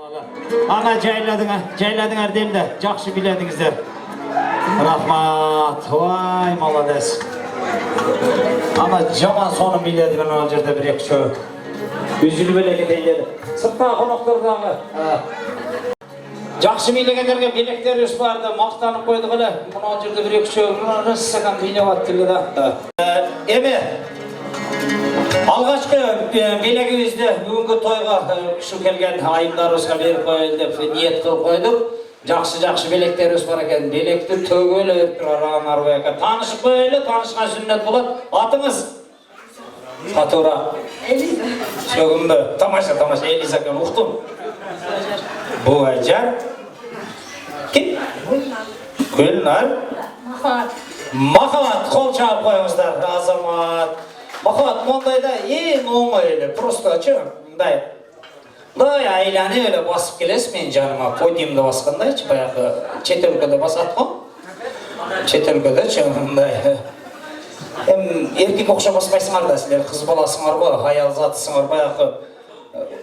Ana jayladыңар демді, жақсы биледіңіздер. Рахмат, vay молодец. Ana жаман соны биледі мен ол жерде бір екі шөк. Үзіліп елеге дейледі. Сырттағы қонақтардағы. Жақсы билегендерге билектер үш барды, мақтанып қойды ғылы. Мұны ол жерде бір екі шөк, мұны рыссаған билеп аттылы да. Еме, алғашқы билегімізді бүгінгі тойға күші келген айымдарымызға беріп қойылды деп ниет қылып қойдық. Жақсы белектеріміз бар екен. Белекті төгелі тұрараған арбайқа. Танышып қойылы, танышқан сүннет болады. Атыңыз? Сатура. Элиза. Сөгімді. Тамаша, Элиза кен ұқтым. Бұл Айжар. Кім? Гүлнар. Махаббат. Қол шағып қойыңыздар. Азамат. Махаббат мұндайда ең оңайлы. Просто чөңдай. Бұлай айланы өлі басып келес мен жаныма подиумды басқандай, баяғы чет өлкөде басады ғой. Чет өлкөде чөңдай. Еркек оқша баспайсыңар да, сілер қыз баласыңар ғой, аял затысыңар баяғы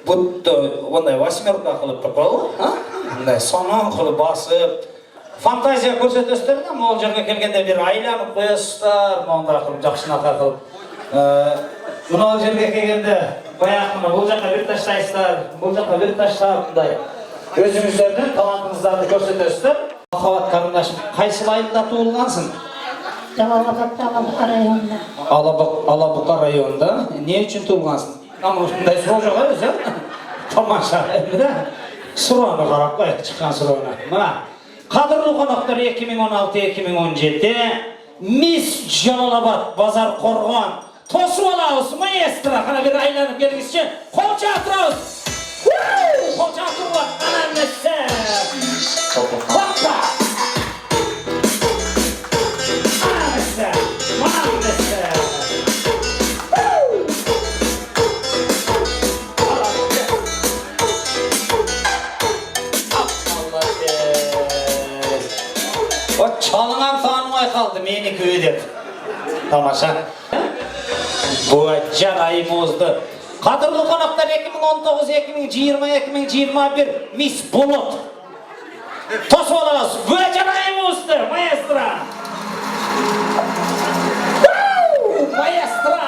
бұтты ондай восьмерка қылып тұр ғой. Соның қылып басып, фантазия көрсетесіздер де, ол жерге келгенде бір айланып қоясыздар, мұнда қылып жақшынақа қылып. Мұны ол жерге келгенде баяқыны бұл жаққа бір таштайсыздар, бұл жаққа бір таштайсыздар. Өзіңіздердің талантыңыздарды көрсетесіздер. Махаббат қарындашым, қайсы айында туылғансың? Алабұқа районында. Алабұқа районында. Не үшін туылғансың? Мұндай сұрау жоқ өзі? Тамаша. Сұрауына қарап қойық, шыққан сұрауына. Мұна, қадірлі қонақтар 2016-2017 Мисс Жалалабад базар қорған тосып алауыз, маэстро, қана бір айланып келіңізші, қол шақтырауыз! Қол шақтыруға, анамнесі! Қопа! Анамнесі! Манамнесі! О, çalınan tanımay қалды, мені көйдеп. Тамаша. Бұғаджар айымызды. Қадырлы қонақтар 2019-2020-2021 Мисс Болот. Тосып алыңыз, Бұғаджар айымызды, маэстро. Маэстро.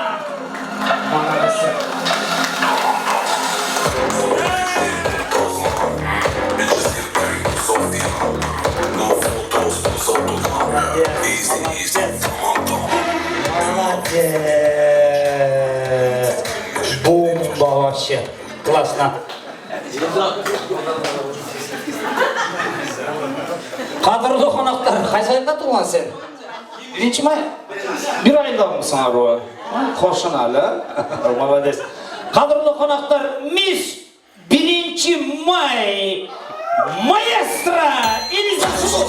Бомба вообще. Классно. Қадірлі қонақтар, қайсы айында туған сен? Бірінші май? Bir айында мұсың аруы? Қошын әлі? Молодец. Қадірлі қонақтар, Мисс 1 май маэстро Элиза Шубу.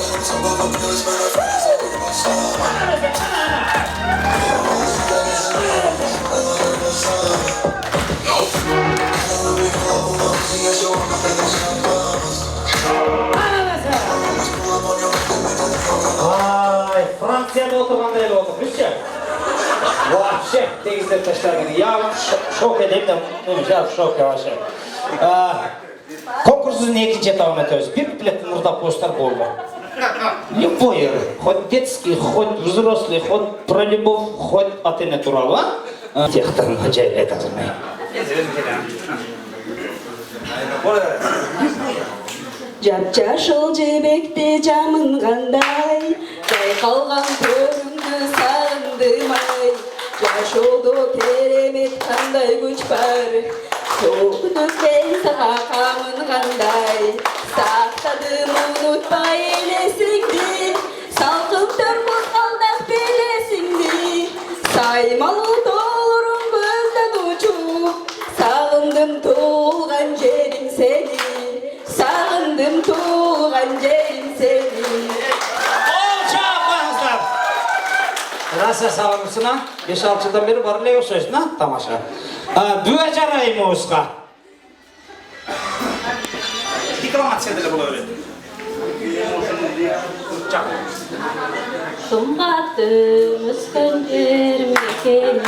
Ay, Fransiyada oturganda eli oldu, düşce? Вообще, тегіздеп таштарගෙන. Я шок edeyim de, şok yavaş. Конкурсымыздың екінші этабына өтеміз. Bir куплеттен ұрдап қойсыздар болды. Любой, хоть детский, хоть взрослый, хоть про любовь, хоть ата-ана туралы. Тектан жайлы айтасың. Жап-жашыл жебекте жамынғандай, жайқалған көріңді сағындымай. Жашоодо керемет қандай күч бар, көңілден саға қамынғандай. Сақтадым ұмытпай елесіңді, салқын тұрмыз қалдақ белесіңді. Саймалы толырым көзден ұшып, сағындым туылған жерің сені. Sağındım tuğan yerim seni. Olçağınızlar. Rasa sağınısına 5-6 yıldan beri barılı yok sözüne tamaşa. Büyücer ayımı uska. Dikromat sedili bu öyle. Sumbattım üskündürüm ekenim.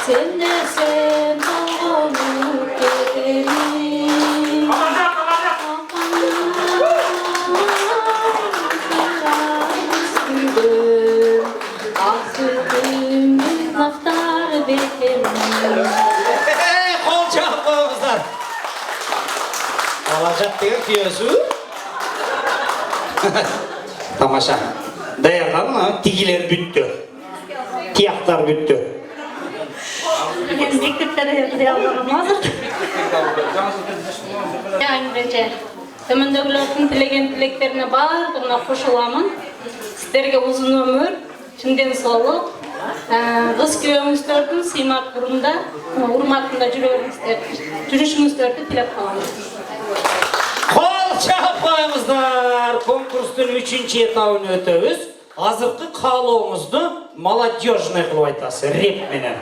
Sen de sen bağlanıp gidelim. Alacak diye kıyıyorsun. Tamaşa. Dayanladın mı? Tigiler büttü. Tiyaklar büttü. Ben mektepte yavrum hazır. Yangrece. Tömendögülörtün tilegen tileklerine bardığına koşulamın. Sizlerge uzun ömür, şimdiden soğuk. Kız köyümüzdörtün Simak burunda, urmatında жүрüşümüzdörtü tilep kalamız. Kol çapayımızlar. Konkurstun 3. etabını ötөбүз. Азыркы каалоомузду молодежный кылып айтасыз, реп менен.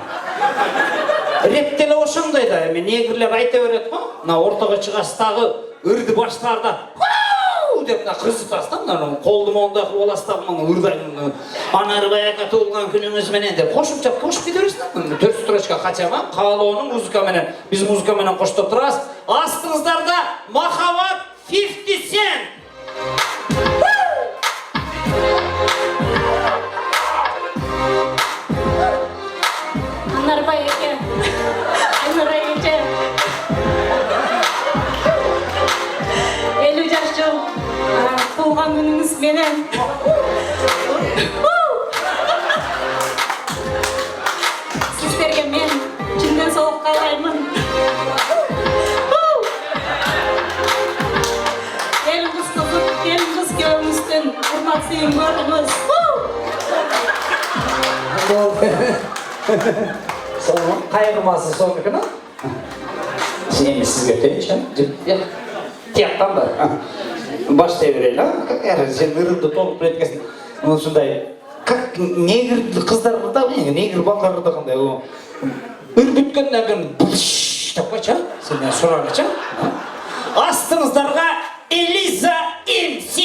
Реп деле ошондой да, эми негрлер айта берет го. Мына ортого чыгасыз дагы ырды баштарда деп мына кырсытасыз да, мына колду моундай кылып аласыз да, мына ырдайын. Анары баягы туулган күнүңүз менен деп кошумча кошуп кете бересиз да. 4 строчка качама, каалоонун музыка менен, биз музыка менен коштоп турабыз. Астыңыздарда Махаббат 50 Cent. Anlar bayıke, anlar ayıce. 50 yaş жыл туылған күніңіз менен. Сіздерге мен чынден соғып қалаймын. Келін қыз қызып, келін қыз күйеуіміздің құрмат сыйын көрдіңіз. Соны қайғымасы соныкы ма? Сен сізге өтейінші, тияқтан ба? Баштай берейлі, сен ырынды толып біреткесін. Сондай, как негр қыздарда, негр балдарда қандай, ыр бүткеннен кейін бұлш деп қойшы, сенен сұрағыча. Астыңыздарға Элиза МС.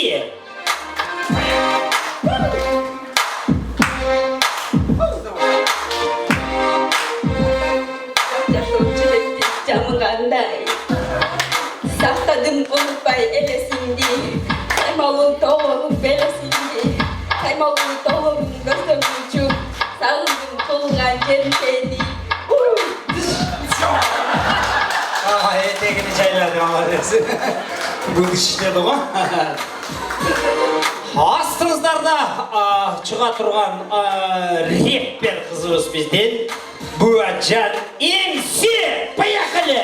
Jamın qanday Saqtadım unutpay elesindi Qaymağın toğuğun belesindi Qaymağın toğuğun gözüm uçup Sağındım tuğulgan yerim seni Etegini çayladım ama dersin. Bu işledi mi? Астыңыздарда чыга турган реппер кызыбыз бизден Буаджан МС. Поехали!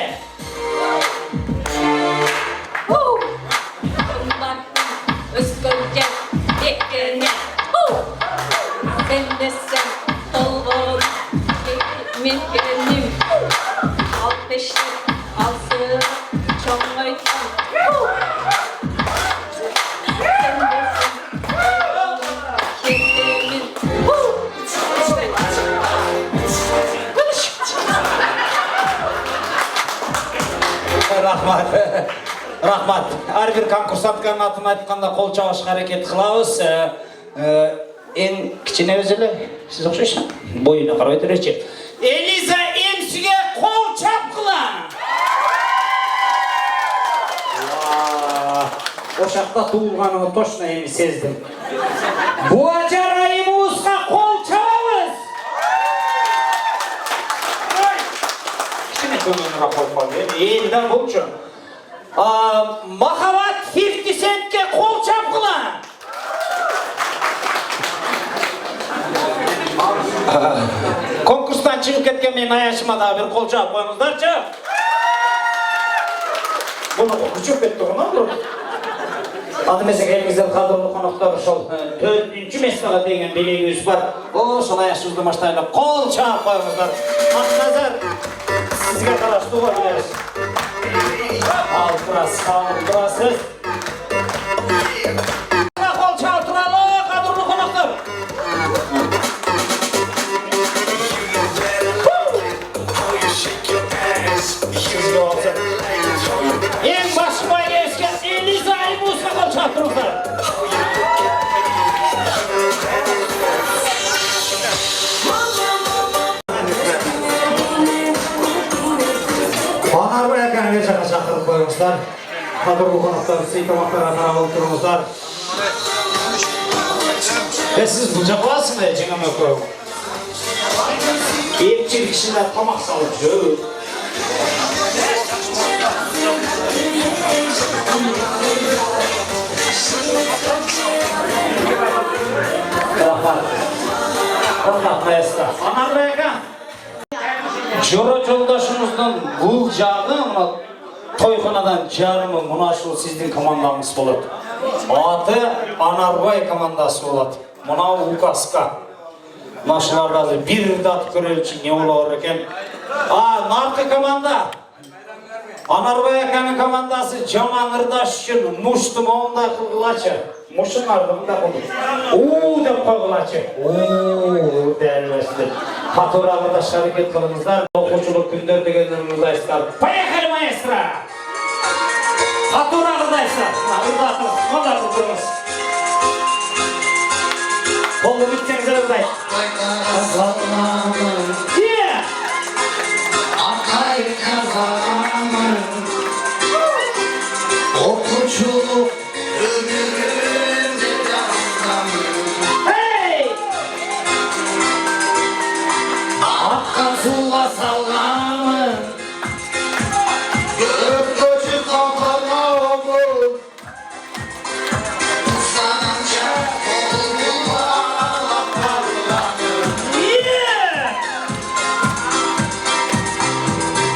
Özgürce beklerine Sen de sen olgun Mekkenim Al peşlik al sığır Çok aytan Sen de sen Kendimin Рахмат. Рахмат. Ар бир конкурсантканын атын айтканда кол чабышка аракет кылабыз. Эң кичине өзү эле сиз окшойсуз. Боюна карабай турачы. Элиза МСге кол чапкыла. Ошакта туулганымды точно эми сездим. Буаджан Райымовузга кол чабабыз. Кичине көңүлүрөөк коюп коюп, элден болчу. Махаббат 50 Cent'ке кол чапкыла. Конкурстан чыгып кеткен менин аяшыма да бир кол чаап коюңуздарчы. Буну күчөп кетти го. Ал эмесе элиңизден кадырлуу коноктор ошол 4-үнчү месяга деген белегибиз бар. Ошол аяшыбызды баштайлы кол чаап коюңуздар. Акназар сизге караштуу беребиз. Al burası. Kol çaltıralı, kadırlı konuklar. En başıma geçken Eliza Mus kol çaltırırlar. Bana buraya kendine çakırıp koymuşlar. Kadırlı konuklar, sıytamaklara taraflı durmuşlar. Ve siz bucak olasın da cingam yok. Epçilik işinde tamak salıcı. Rahmat maestro. Anarbay aka. Joro joldaşımızdan bul jağı toyxonadan jarımı munaşıl sizin komandamız болады. Atı Anarbay komandası болады. Muna Ukaska. Нашыларда bir dat көрелчи не olur eken. Nartı komanda. Anarbay akanın komandası Jaman Irdaş üçün muştum onda kılgılaçı. Muşun ardımda kılgılaçı. Dep kılgılaçı. Değerli Fatura arkadaş hareket kılınızlar. Okuçuluk gündür degenlerimiz ayıslar. Поехали, maestro! Fatura arkadaşlar. Irdatınız, onlar kılgınız. Kolu bitsenize ırdayın. Yeah! Akay kazanır okuçuluk ömrümde yazlanır. Hey! Akka sulla sallanır gökyüzü kapanır sanınca oldular parlanır. Yeah!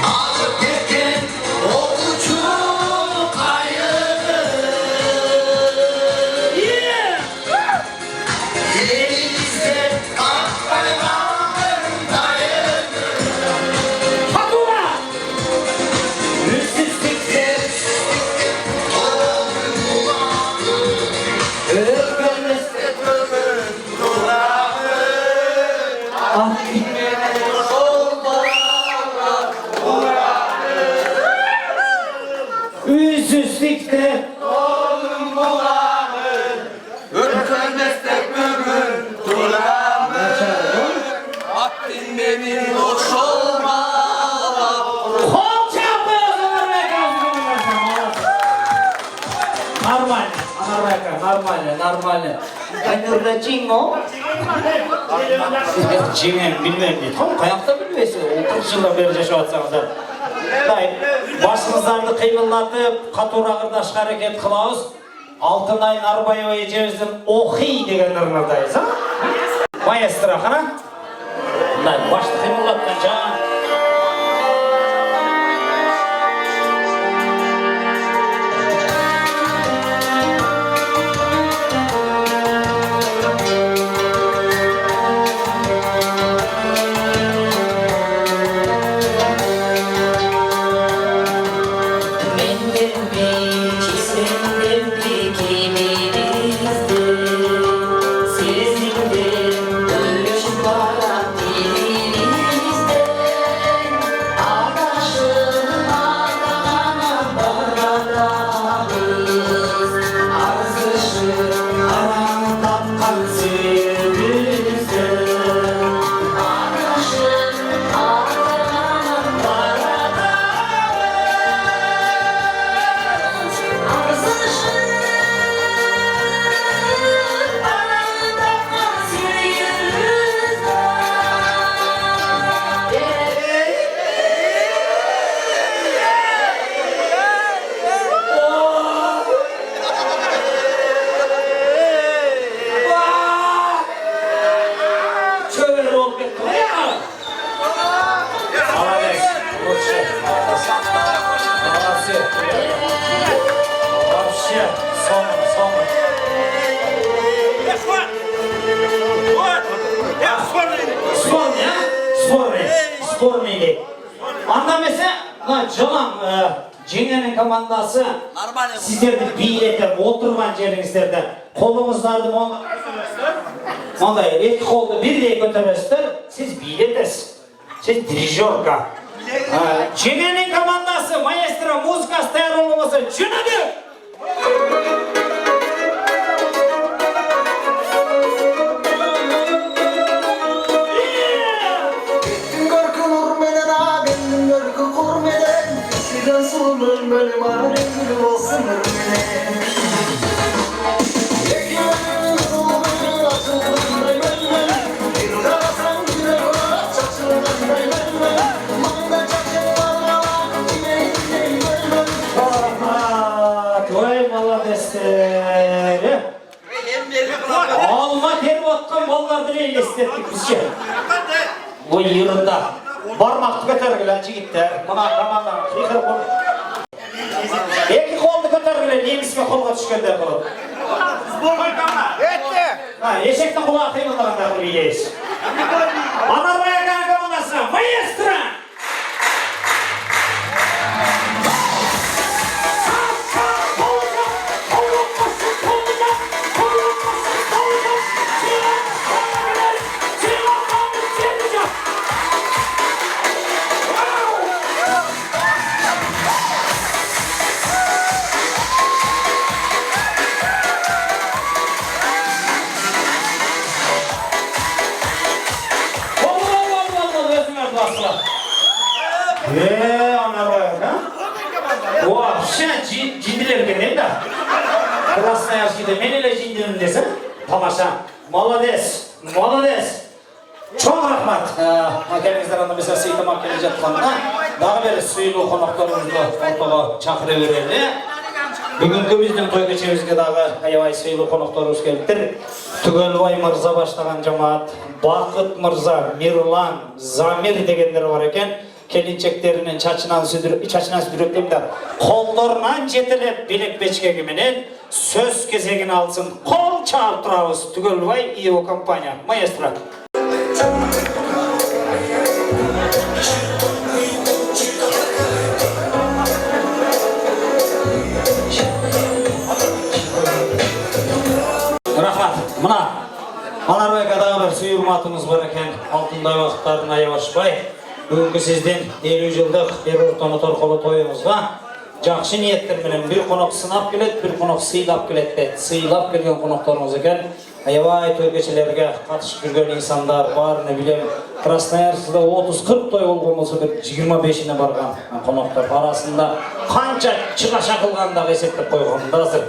Alıp gittin okuçuluk ayırır. Yeah! Elimizde ak bayramların dayanır. Fatura! Üstsüzlükte Öpülmezse ömür duramı. Ah kimene sorma üstsüzlükte oğlum bulanır. Öpülmezse ömür duramı. Vaktin benim hoş olma. kol çarpıyorsunuz be Normal. Normal. Kaynırda cingo. Cingen bilmem değil. Tam kayakta bilmesi. O 40 yıldan beri yaşayatsanızlar. Başınızlarını kıymıllatıp, katura ırdaş hareket kılavuz. Altınay Narbayeva ecevizin ohi degenlerinizdayız, ha? Maestro, kana? Başta kıymıllatınca. Mendil bir, sendil bir kimimizdir. Sizindir, ölüm var dilimizde. Adaşım adana bağlarız. Arzışım aramda kalsiyemizde. Adaşım adana bağlarız. Çöver ol be koya. Молодец. Лучше. Молодцы. Вообще. Сон. Spormaydı. Anlamasa, Canan, Cengen'in komandası sizlerdi biletten, oturman yerinizlerden, kolunuzlardı onda iki koldu bir de götürürsünüz, siz biletesiz. Siz dirijörka. Cengen'in komandası, maestro, muzikası tayar olmaması, cünadı! Korkulur menen ağın, görgü kurmeden Sigan sulur bölüm ağrın, gülü olsun menen Ekimen sulur, açılır beymenmen Bir karasan güne koyar, çatılır beymenmen Manda çatılır, kime gideyim beymen Koy maladesleri. Alma terip atkan bollar Балаларды елестеттік бізше. Ой, ерінді. Бармақты көтергілі, жігіттер. Мұна қамандан қиқыр бұл. Екі қолды көтергілі, неміске қолға түшкендер бұл. Ешектің құлағы қимылдағанда бұл ес. Анарбай ағаның командасы, маэстро! Анарбай аға. Вообще жинділер кенен да. Красная жинді. Мен еле жинділім десің. Тамаша. Молодец. Молодец. Чоң рахмат. Келіңіздер анда mesela сейтамақ келе жатқанда дағы бері сұйылу қонақтарымызды ортаға шақыры берелі. Бүгінгі біздің той кешемізге дағы аябай сұйылу қонақтарымыз келдір. Түгелбай мырза баштаған жамаат, Бақыт мырза, Мирлан, Замир дегендер бар екен. Келинчектерінен чачынан сүдіректемді. Қолдарынан жетілеп билек бечкегі менен сөз кезегін алсын. Қол чағып тұрауыз Түгелбай ИО компания. Маэстро. Рахмат. Мұна Анарбай қадағы бір сұйырматымыз бар екен. Алтындай уақыттарын аябашпай. Бүгінгі сізден 50 жылдық Ерортаны торқылы тойыңызға жақшы ниеттерменен бір қонақ сынап келеді, бір қонақ сыйлап келеді. Сыйлап келген қонақтарымыз екен. Аябай той кешелерге қатысып жүрген инсандар бар, не білем. Красноярскіде 30-40 той болған болса бір 25-іне барған қонақтар арасында қанша чыгаша қылғандағы есептеп қойғанында азыр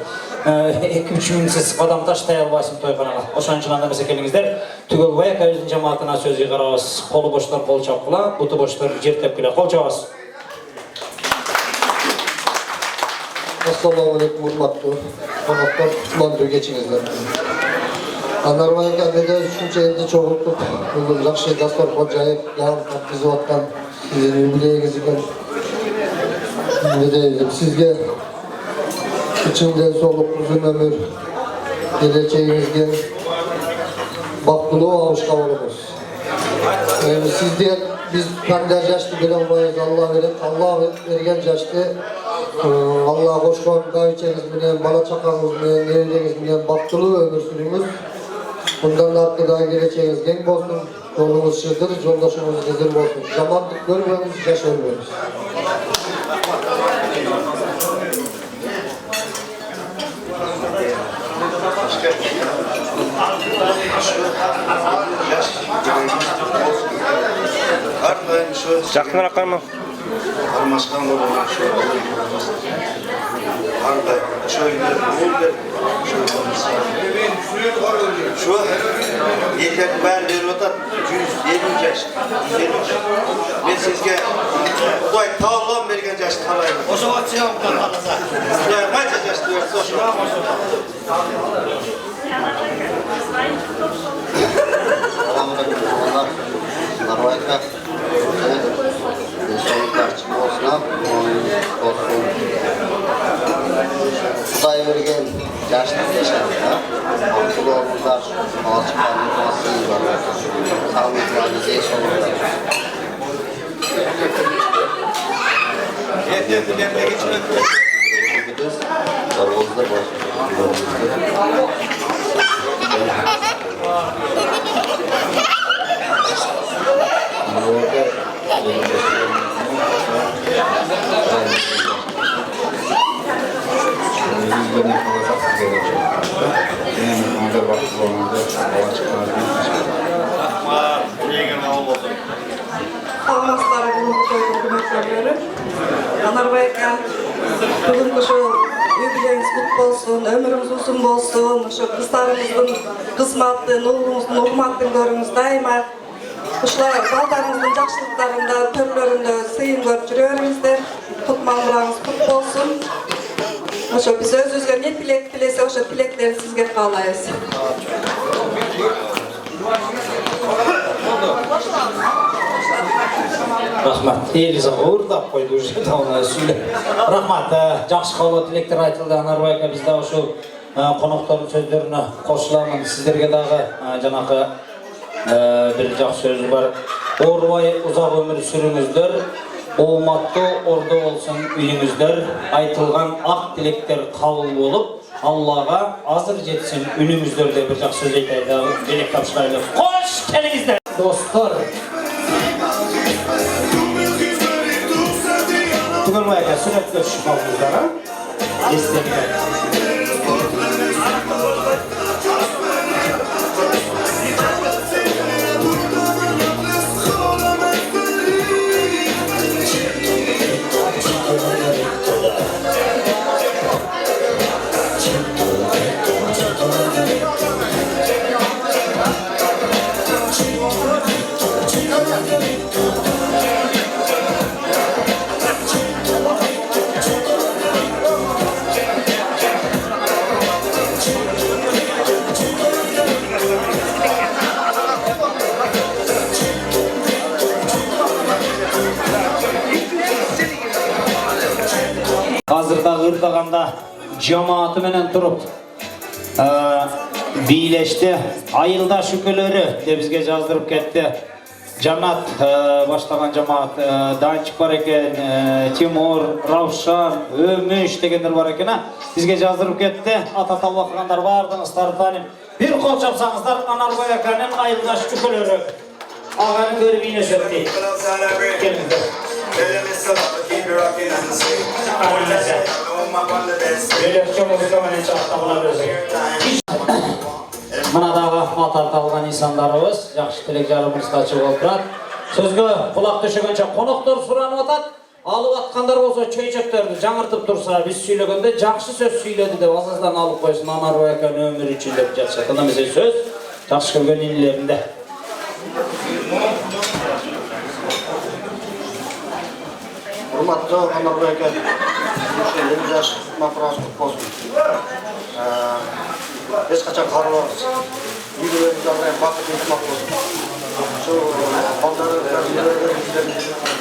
2-3 минутсыз қадам таштай албайсың тойханаға. Ошанчынан да келіңіздер. Түгелбай өзінің жамаатына сөзге қарабыз. Қолы боштар қол чапқыла, бұты боштар жертеп келе. Қол чабыз. Ассалаумағалейкум, урматтуу қонақтар, құттықтар кечиңиздер. Анарбай кәдеде үшінші елді чоғылтып, бүгін жақсы дастархан жайып, яғын тапқызып атқан сіздің юбилейіңіз екен. Сізге içinden soluk uzun ömür, geleceğinizde baktılığı avuşka oluruz. Sizden biz kanlar yaşlı bilemeyiz, Allah vergen yaşlı, Allah koşkan kayıçeniz bilen, bala çakanız bilen, evliliğiniz bilen baktılığı ömür sürümüz. Bundan hakkında geleceğiniz genç olsun, yolunuz şırdır, yoldaşınız rezil olsun. Zamanlık görmemiz, yaş ölmemiz. Жақынырақ қарма. Қармашқан болған Ардай, шөйлер, болдыр, Şu yerler bәрі беріп отыр, 150 жаш. Мен сізге Құдай тағылам берген жашты қалаймын. Ошоға чыгамын қаласа. Құдай қанша жашты берді, ошо. Нарвайка, денсаулықтар çıkı olsun, olsun. Құдай берген жаштық yaşadık. Akıllı olurlar, alçıklarını nasıl iyi var. Sağlıklarını zeyş olurlar. Yerlerine geçmek. Sarılızda başlıyor. Almasları bulunduğu hükümetleri. Anarbayka bugün şu yübüleyiniz kutlu olsun, ömrümüz uzun olsun, şu kızlarımızın kısmatlı, nurumuzun, hurmatlı görünüz daima. Kuşlar, baldarımızın жақшылықтарында, türlerinde sıyın görüp жүреріңіздер, tutmalarınız kutlu olsun. Biz özünüzge ne tilek tilese, o tilekleri sizge kalayız. Rahmat. Eliza uğurdap koydu уже давно сүйле. Rahmat. Жақсы қаулы тілектер айтылды. Анарбай ака бізде ошол қонақтардың сөздеріне қосыламын. Сіздерге дағы жаңағы bir жақсы сөз бар. Орбай ұзақ өмір сүріңіздер. Оңматты орда болсын үйіңіздер. Айтылған ақ тілектер қабыл болып, Аллаға азыр жетсін үніңіздер де bir жақсы сөз айтайды. Билек тапшырайлы. Қош келіңіздер. Достар. Бүгін байға сүрәтке түсіп қалдыңыздар, а? Естелік. Hazırda ırdaganda cemaati menen turup biyleşti. Ayılda şükürleri de bizge jazdırıp ketti. Canat başlagan cemaat Dançık var eken, Timur, Ravşan, Ömüş degenler var eken. Bizge jazdırıp ketti. Atatal bakıganlar vardınızlar tanim. Bir kol çapsаңыздар Anarboy akanın ayılda şükürleri. Ağanın görüp yine söktü. Gelin. Mana dağı matar talgan insanlarımız, yaxşı tilek jarımızda açık oldurat. Sözgü kulak düşegönçe konuktor suranıp atat, alıp atkanдар bolsa çöйчөктөрдү жаңыртып турса, biz süйлөгөндө жақшы сөз süйлedi деп азаздан алып койсун, Anarboy akan өмүр үчүн деп жатышат. Анда эмесе сөз жақшы көргөн инилеринде. Hurmatlı Anarboy aka, yeni yaş maturası kutlu olsun. Hiç kaçan karılarız. Yüzülerimiz Allah'ın bakıp yutmak olsun. Şu onları bizlerin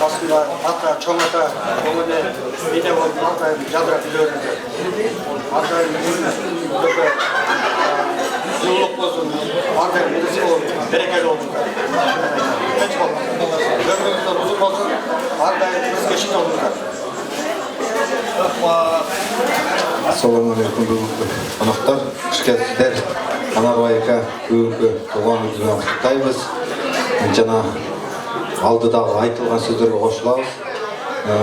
aslında hatta çoğun ata, onları bir de hatta cadra biliyoruz. Hatta yüzüne yıllık olsun, hatta birisi olsun, berekeli olsun. Hiç olsun. Ömrümüzde uzun olsun, hatta biz geçit olsun. Assalamualaikum бүгінгі қонақтар, ішкәсіздер, Anarboy aka бүгінгі туған күнімен құттықтаймыз. Жана алдыдағы айтылған сөздерге қосыламыз.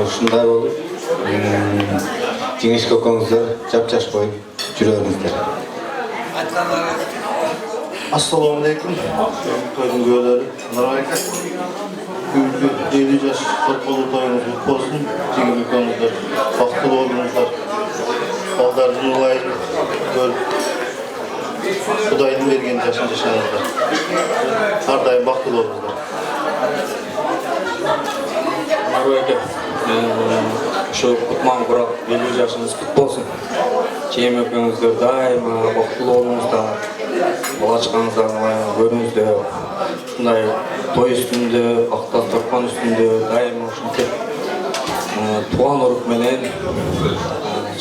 Ушундай болуп, жеңишке көкөңүздөр, жап-жаш коюп жүрөңүздөр. Assalamualaikum. Toyun gölleri. Anarboy aka. Бүгінгі 50 жаш сотқолу тойыңыз құтты болсын. Жеңіл көңілдер, бақыттылы болыңыздар. Балдар жылайын көріп, Құдайдың берген жашын жашаңыздар. Әрдайым бақыттылы болыңыздар. Anarboy aka, şu kutman kurak 50 yaşınız kutlu olsun. Çeyim öpüңүздөр дайыма бактылуу болуңуздар, бала чакаңыздардын көрүңүздөр. Ушундай той үстүндө, актал торкон үстүндө дайыма ушинтип тууган урук менен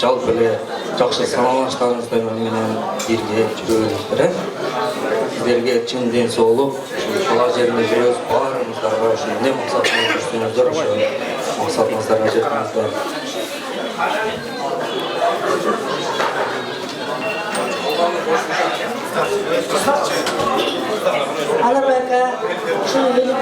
жалпы эле жакшы саналаштарыңыздар менен бирге жүрүңүздөр. Сиздерге чын ден соолук, бала жеринде жүрөбүз, баарыңыздарга ушул эмне максатыңызды түшүнүңүздөр, ошол максатыңыздарга жетиңиздер. Anarboy aka, şu yeni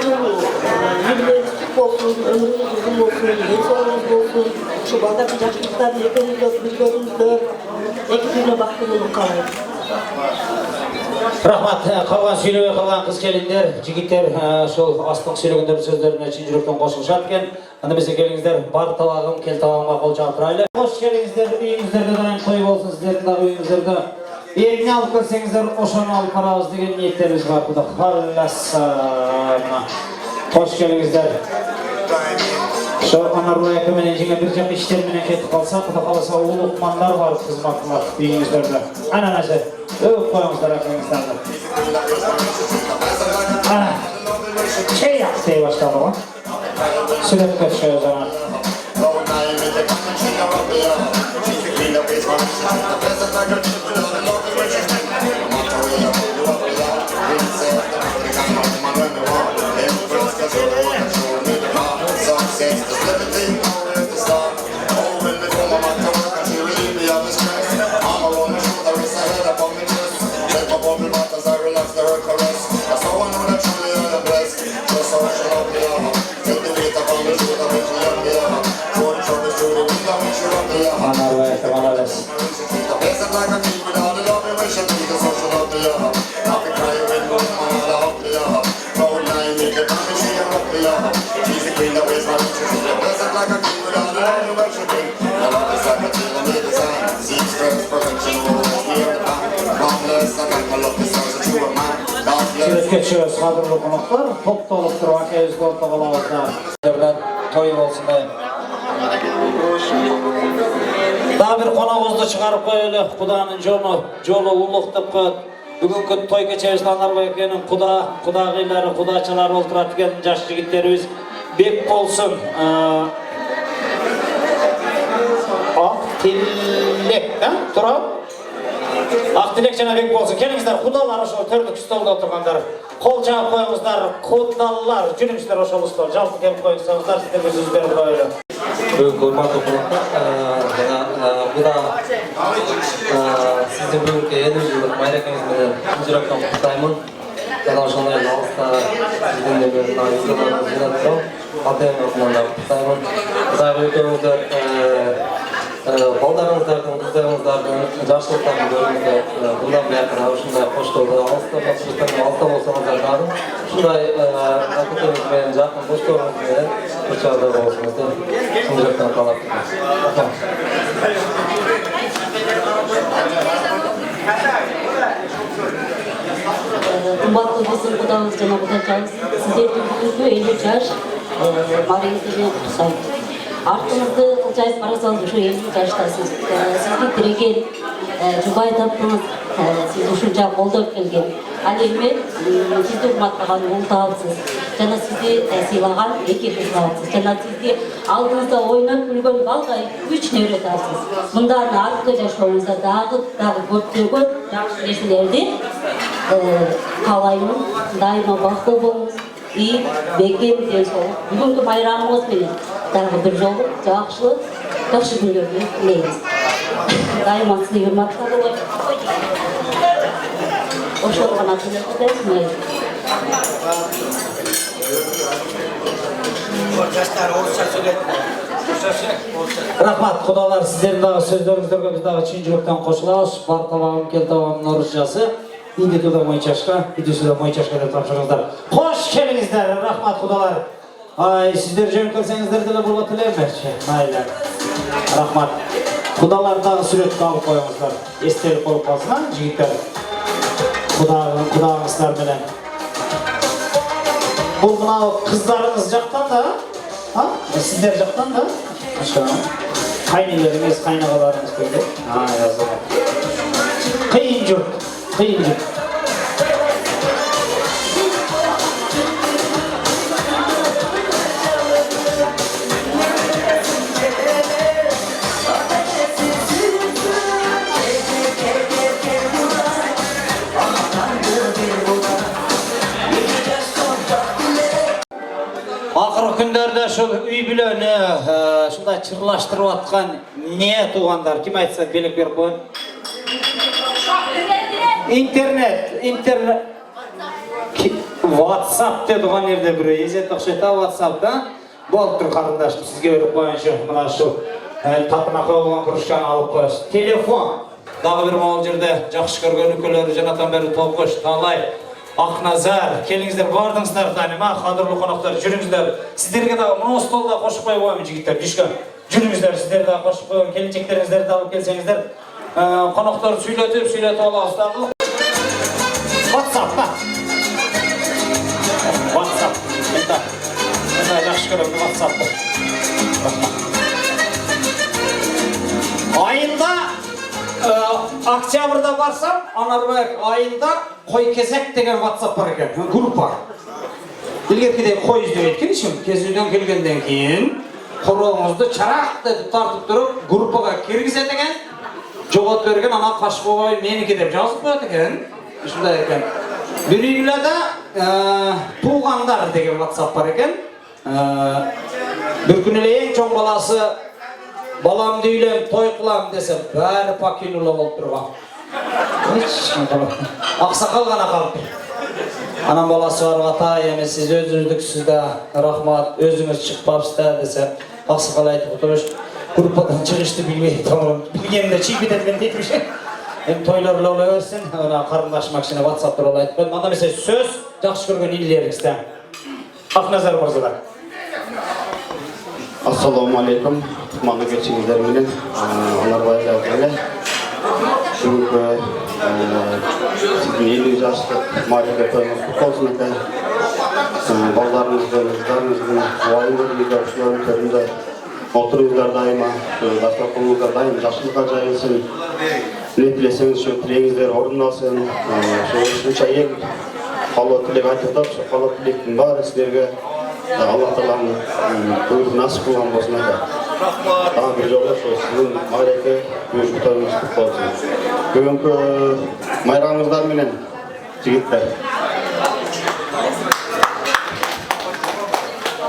yüzleriniz kutlu olsun, ömrünüz uzun olsun, densoğunuz olsun, şu baldaki yaşlıklar yakınızda, bilgönüzde, ekibine baktığınızı kalayım. Rahmat, қалған сөйлебей қалған қыз келіндер, жігіттер сол астың сөйлегендер сөздеріне шын жүректен қосылышат екен. Анда бізде келіңіздер, бар талағым, кел талағымға қол жағып тұрайлы. Қош келіңіздер, үйіңіздерде дайын той болсын, сіздердің дағы үйіңіздерді. Еліне алып келсеңіздер, ошаны алып қарауыз деген ниеттеріміз бар бұды. Қарласына. Қош келіңіздер. Şu Anarbayaka menen жеңе bir жақ işler menen ketip kalsa, Kuda kalasa ulukmanlar var kızmaklar deyinizlerde. Ananası, öp koyunuzlar aklınızlarda. Şey yaptı başladı o. Sürekli kaçıyor o zaman. Anarbayaka malalas. Süreç geçiyoruz kadrolu konuklar. Top dolup durmak eviz koltuğu olamazlar. Toyum olsun dayım. Daha bir konağımızda çıkarıp koyalım. Kudanın jolu uluk dep koyat. Bugünkü toy keçebizde Anarbayaka'nın kudagıylары, kudaçıları olturat gelin jaş jigitlerimiz bek bolsun. Aktilek, Turab? Aktilek jana bek bolsun. Kelingizler, kudalar oşo tördük stolda oturgandar. Kol çağıp koyuңuzдар, kudalar, жүрүңүздөр ошол стол. Жалпы келип коюңуздар, сиздерге сөз берип коелу. Бүгінгі урматтуу конуктар, бұда сіздің бүгінгі 50 жылдық майракеңіз менен чын жүрөктөн куттуктаймын. Жана ошондой эле алыста сиздин де мен видеолордун жыйнап турам. Атайын атынан да куттуктаймын. Кудайга экөөңүздөр балдарыңыздардын, кыздарыңыздардын жакшылыктарын көрүңүздөр. Мындан буякка ушундай коштоодо алыста болсоңуздар дагы ушундай акытыңыз менен жакын досторуңуз менен учурда болсуңуз деп чын жүрөктөн каалап турам. Кымбаттуу биздин кудабыз жана кудачабыз, сиздердин бүгүнкү 50 жаш мариңизди менен куттуктайм. Артыңызды кылжайып карасаңыз ушу 50 жаштасыз. Сизди тиреген, жубай таптыңыз, сиз ушунча колдоп келген. Ал эми сизди урматтаган уул таапсыз. Жана сизди сыйлаган 2 кыз таапсыз. Жана сизди алдыңызда ойноп күлгөн балдай 3 небере таапсыз. Мындан аркы жашооңузда дагы көптөгөн жакшы нерселерди каалаймын. Дайыма бактылуу болуңуз. И бекем денсаулык. Бүгүнкү байрамыңыз менен дагы бир жолу жакшы күндөрдү тилейбиз. Дайыма сизди урматтап коет. Ошол гана тилейбиз. Рахмат, кудалар, сиздердин дагы сөздөрүңүздөргө биз дагы чын жүрөктөн кошулабыз. Бар табагым, кел табагымдын орусчасы. İndi tuda moyçaşka, videosu da moyçaşka dep tapşırыңыздар. Hoş kelingizler, rahmat kudalar. Ay, sizler jön kılsаңыздар деле була тилеймерчи. Mayli. Rahmat. Kudalar dagы сүрөткө алып коюңуздар. Эстелип болуп калсын, жигиттер. Кудагыңыздар менен. Бул мына кыздарыңыз жактан да, сиздер жактан да. Кайнелериңиz, кайнагаларыңыз келди. Yazık. Кыйын журт. Kıyıncı. Akırı günlerde şu üy bileni şunda çırlaştırıp atkan ne tuğanlar kim aytsa belek berip koyun. İnternet, WhatsApp dedi o nerede bir ezet okşayta WhatsApp'ta bol tur karındaşım sizge verip koyuncu mına şu tapına koyulgan kuruşkan alıp koyuş. Telefon. Dağı bir mağıl jerde jakşı görgön ülkeleri janatan beri Tolkoş, Tanlay, Aknazar, kelingizler bardыңыздар tanıma, kadırlı konaklar, жүрүңүздөр. Sizlerge dağı mına stolda koşup koyup koyup jigitler, düşkön. Жүрүңүздөр, sizler dağı koşup koyup, kelinçekleringizleri de alıp kelsеңizdер. Konaklar süйлötüp olağızlar. WhatsApp bak. WhatsApp. Ben de jakşı görüyorum WhatsApp'ta. Ayında Октябрда барсам, Анарбек айында қой кезек деген WhatsApp бар екен, группа. Илгеркідей қой іздеп еткен ішім, кезуден келгенден кейін қорғаңызды чарақ деп тартып тұрып, группаға кіргізеді екен. Жоғат берген ана Қашқабай менікі деп жазып қояды екен. Шындай екен. Bir үйледі туғандар деген WhatsApp бар екен. Bir күнілі ең чоң баласы баламды үйлем, той қылам десе, бәрі покинула болып тұрған. Ақсақал ғана қалып. Анам баласы бар, атай емес, сіз өзіңіздіксізді, рахмат, өзіңіз шықпапсызда десе, ақсақал айтып отырыш, группадан шығышты білмей, білгенімді чипетен мен детmiş. Hem toylar ola versin, ona қарындашым ақшына WhatsApp туралы айтып қойдым. Анда mesela сөз жақсы көрген иллеріңізді. Ақназар мырзалар. Ассалаумағалейкум, тұманды кетшіңіздер менен, Анарбай Дәугелі. Бүгінгі сіздің 50 жастық Марика тойыңыз құтты болсын екен. Балдарыңыздың, қыздарыңыздың уайымды үйлершілерін төрінде отырыңыздар дайыма, дастарханыңыздар дайым жақсылыққа жайылсын. Не тілесеңіз, тілеңіздер орындалсын. Шынша ең қалы тілек айтып, қалы тілектің бары сіздерге Allah Taala'nın buyruğu nasip kılgan bolsun aka. Daha bir жолы sizin Marika buyruğu toyunuz kutlu olsun. Бүгінгі майрамыңыздар менен жігіттер.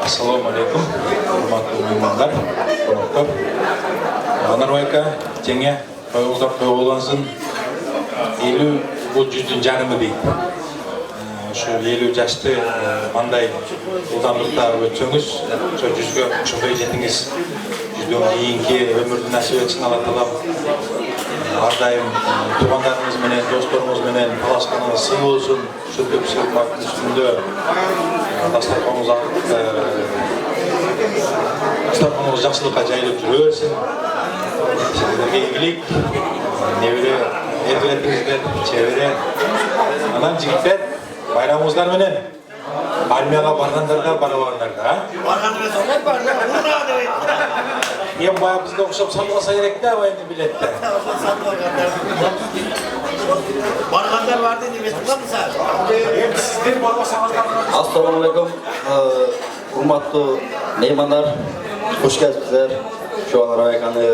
Ассалаумағалейкум, құрметті меймандар, қонақтар. Анарбайка теңе тойыңыздар той болғансын, 50 бұл 100-дің жанымы дейді. Şu 50 yaşты маңдай жылдамдықта өтсеңіз, şu 100-ге ұшынбай жетіңіз. 100-ден кейінгі өмірді нәсіп етсін Алла Тағала. Ардайым туғандарыңыз менен, достарыңыз менен таласқаныңыз сый болсын. Шүлдіп сыйлықтың үстінде дастарханыңыз жақсылыққа жайылып жүре берсін. Сіздерге игілік, небере еркелетіңіздер, чебере. Анам жігіттер, байрамыңыздар менен армияға барғандарға барғандарға. Барғандар бар, Ең бая бізге ұқсап салғаса керек те, абайны билетті. барғандар барды немес қыламыз Сіздер барғасаңыздар. Ассалаумағалейкум, құрметті меймандар, қош келіпсіздер. Şu Anarbayканы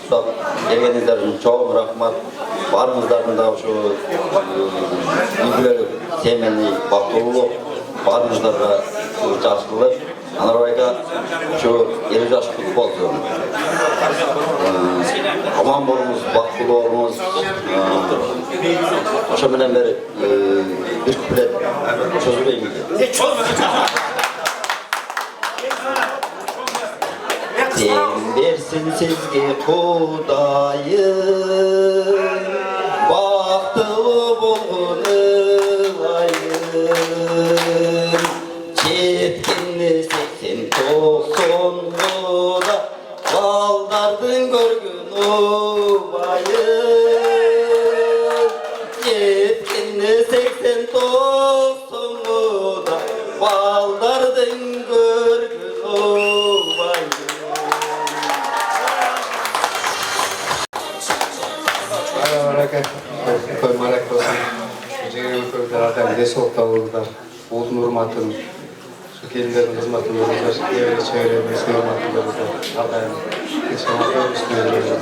ұстап келгеніңіздер үшін чоң рахмат. Барыңыздардың да şu үлгілер теменный бақтылылық, барыңыздарға жақсылық. Анарбайка şu 50 yaş kutlu болсын. Aman болыңыз, бақытты болыңыз. Ошо менен бери bir kuplet çözüleyim. Sen versin sizge Kudayım, baktılı boğulayım. Çetkinli 80-90'da baldardın görgün obayım. Çetkinli 80-90'da baldardın görgün obayım. Той марак болсын. Жеңіл көйлерді дес оқтауылдар. Олдың ұрматын, şu келіндердің қызматын өріңіздер, чөйрелердің үстіне ұрматын өріңіздер. Ағайын, кешімізді үстіне өріңіздер.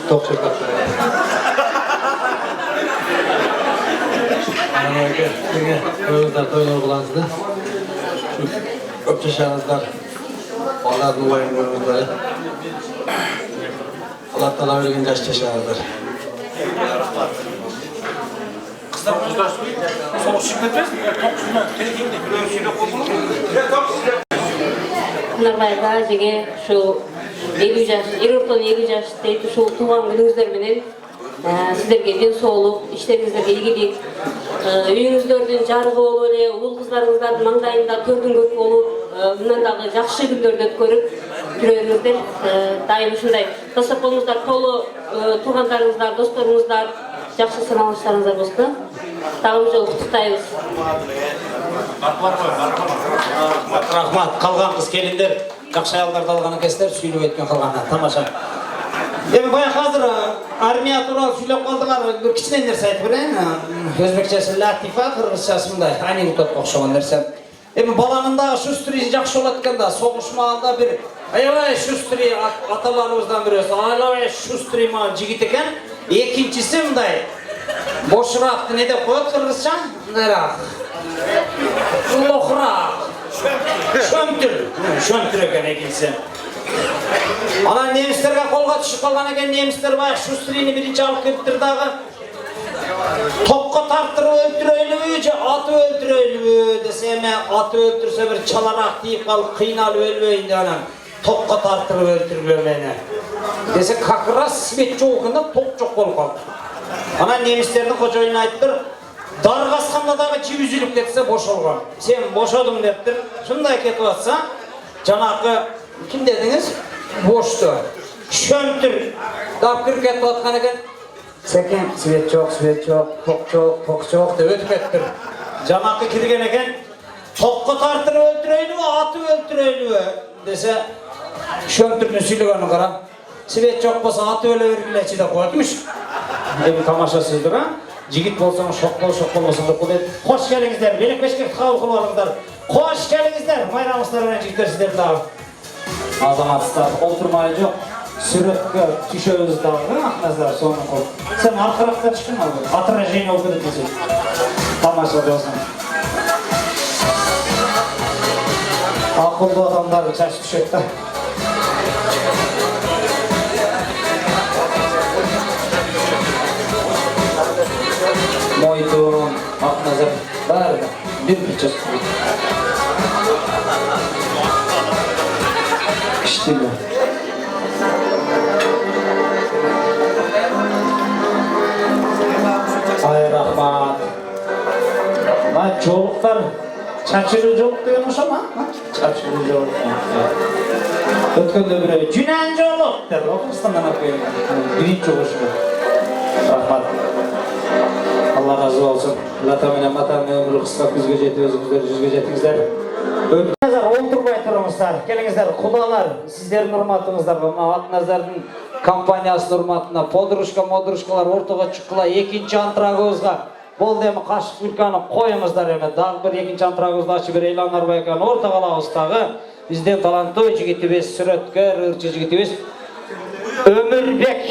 Тоқ шырқаттар. Анарбайка, сізге көйлерді тойлар болаңызды. Көп жашаңыздар, балалардың уайым көріңіздер. Allah Teala vergen yaş yaşarlar. Anarbayda жеге şu 50 yaş, Erorton 50 yaş deyip şu tuğan gününüzler menen sizlerge денсаулық, işlerinizlerge ийгилик, үйүңүздөрдүн жарыгы болуп эле, уул кыздарыңыздардын маңдайында төрдүн көп болуп, мындан дагы жакшы күндөрдү өткөрүп жүрөңүздөр. Дайым ушундай дастарханыңыздар толу, туугандарыңыздар, досторуңуздар жакшы саналыштарыңыздар болсун. Дагы жолу куттуктайбыз. Рахмат, қалған қыз келіндер, жақсы аялдарды алған екенсіздер, сөйлеп өткен қалғаны, тамаша. Енді бая қазір армия туралы сөйлеп қалдыңар, бір кішкене нәрсе айтып берейін. Өзбекшесі латифа, қырғызшасы мындай анекдотқа ұқсаған нәрсе. Енді баланындағы шустрий жақсы болады екен да, соғысмағанда бір аябай шустрий аталарымыздан біреусі, аябай шустрий ма жігіт екен. Екіншісі мындай бошырақты не деп қояды қырғызша? Мындайрақ. Лоқырақ. Шөмтір екен екіншісі. Ана немістерге қолға түсіп қалған екен, немістер бай шустрийні бірінші алып келіптір дағы. Топқа тарттырып өлтірейлі же аты өлтірейлі десе ме, аты өлтірсе бір чаларақ дейіп қалып қиналып өлбейді анан. Топқа тарттырып өлтіріп мені. Десе как раз свет жоқ екенде топ жоқ болып қалды. Ана немістердің қожайыны айтып дарғасқанда дағы жіп үзіліп кетсе бошалған. Сен бошадың дептір, шындай кетіп атса, жаңағы кім дедіңіз? Бошты. Шөмтір. Дап кір кетіп атқан екен. Сәкен, свет жоқ, тоқ жоқ деп өтіп кеттір. Жаңағы кірген екен, тоққа тартырып өлтірейлі ме, аты өлтірейлі ме? Десе, шөмтірдің сөйлегенін қара. Свет жоқ болса, аты өлі өргілечі де қоятымыш. Енді тамаша сөздір, жігіт болсаң, шоқпол болсаң да қол еді. Қош келіңіздер, белек бешкек қабыл қыл алыңдар. Қош келіңіздер, майрамыстар мен жігіттер сіздерді дағы. Азаматыстар, отырмай жоқ. Сүрекке түшөбүз дагы Ақназар соны қол. Сен арқырақта шықын алды. Отражение оқыды десе. Тамаша болсын. Ақылды адамдарды шашып түшетті. Мойтон, Ақназар, бәрі бір жасып қойды. Кіштілі. Ай, рахмат. Жолықтар, чачыры жолық деген оша ма? Чачыры жолық. Өткенде біреу, жүнән жолық деді. Оқырстандан апайын. Бірінші оғышы. Рахмат. Allah razı olsun. Latamine matamine ömrü kısa күзге жеті, өзіңіздер жүзге жетіңіздер. Өтіңіздер, олтырбай тұрыңыздар. Келіңіздер, құдалар, сіздердің ұрматыңыздар. Ақназардың компаниясының ұрматына подружка-модружкалар ортаға шыққыла екінші антрагозға болды емі қашық үлканы қойыңыздар емі. Дағы бір екінші антрагозды ашып бір Eylon Arbaykan орта қалағыстағы бізден талантты жігітібес, сүрөткер, ұрчы жігітібес Өмірбек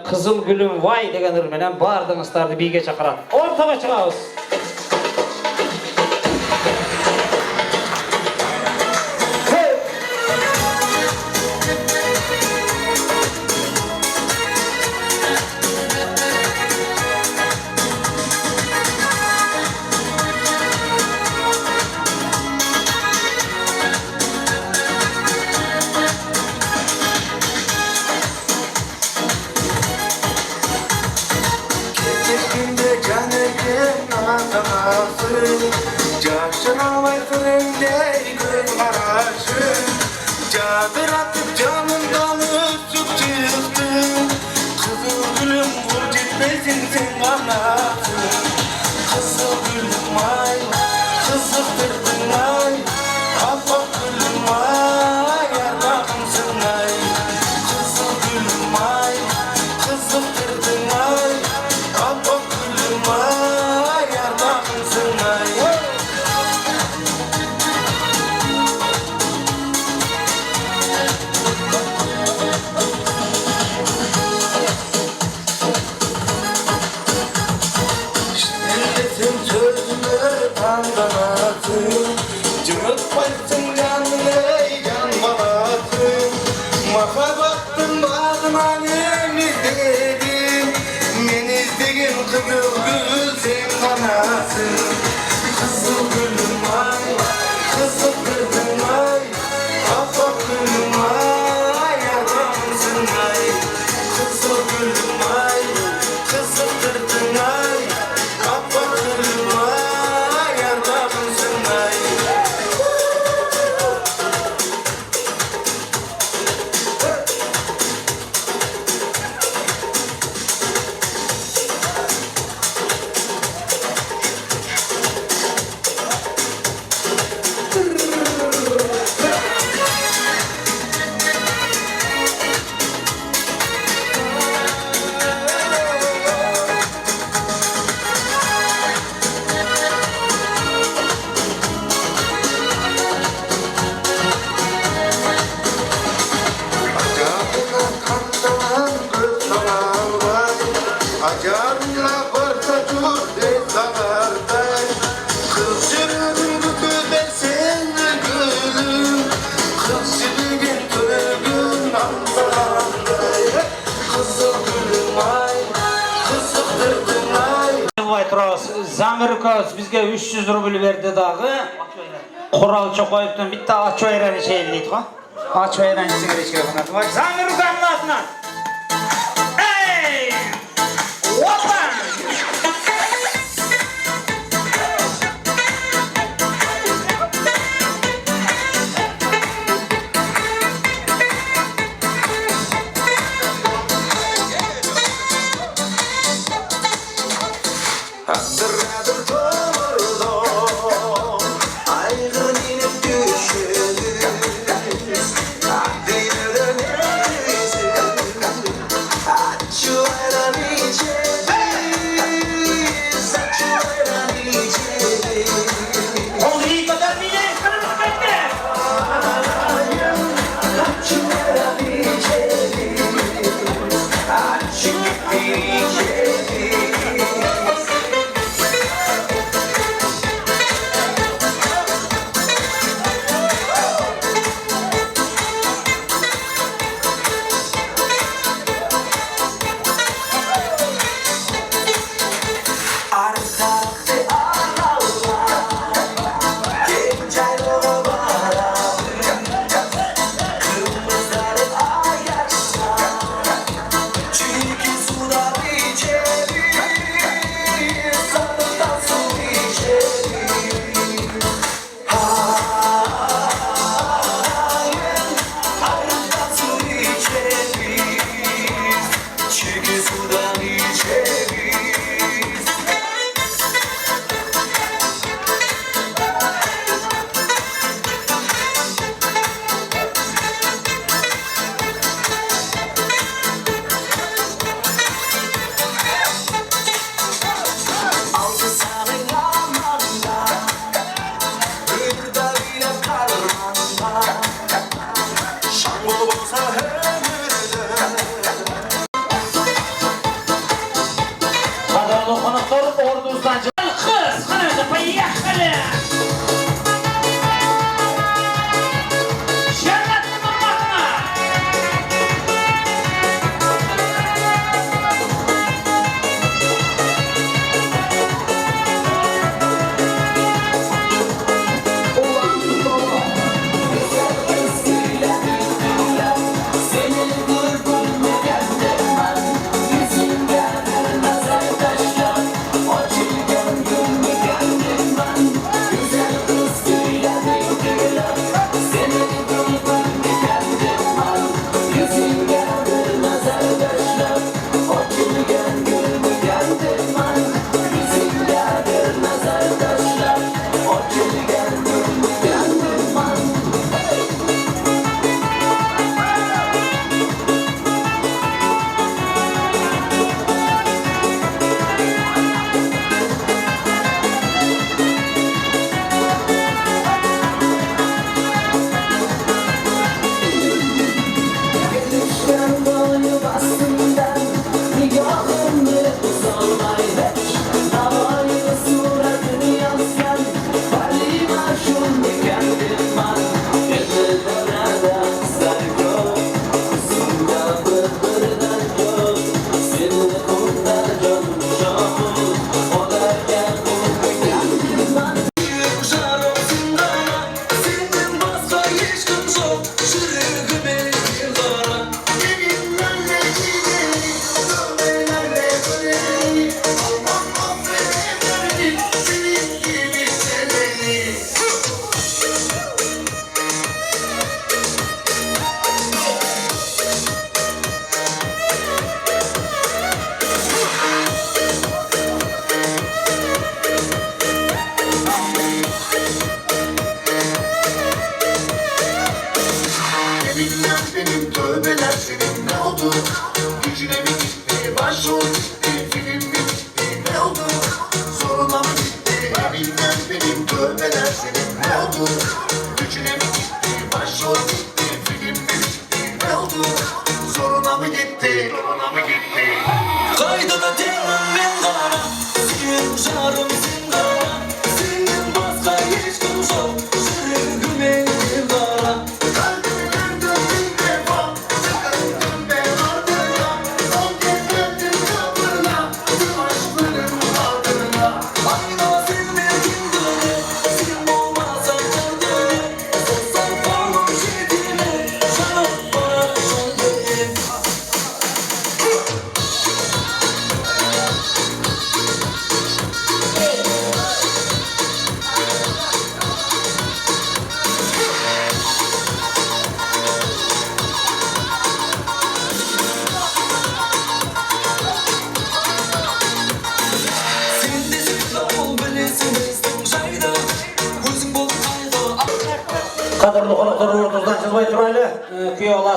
қызыл гүлім вай деген ұрменен бардыңыздарды биге шақырады. Ортаға шығауыз. Aşılay turabız. Zamir köz bizge 300 rubl verdi dağı. Kural Çokoyev'den bitti aç öğreni şeyliydi ha. Aç öğreni sigara içiyor. Zamir köz atına. Hey! Hoppa!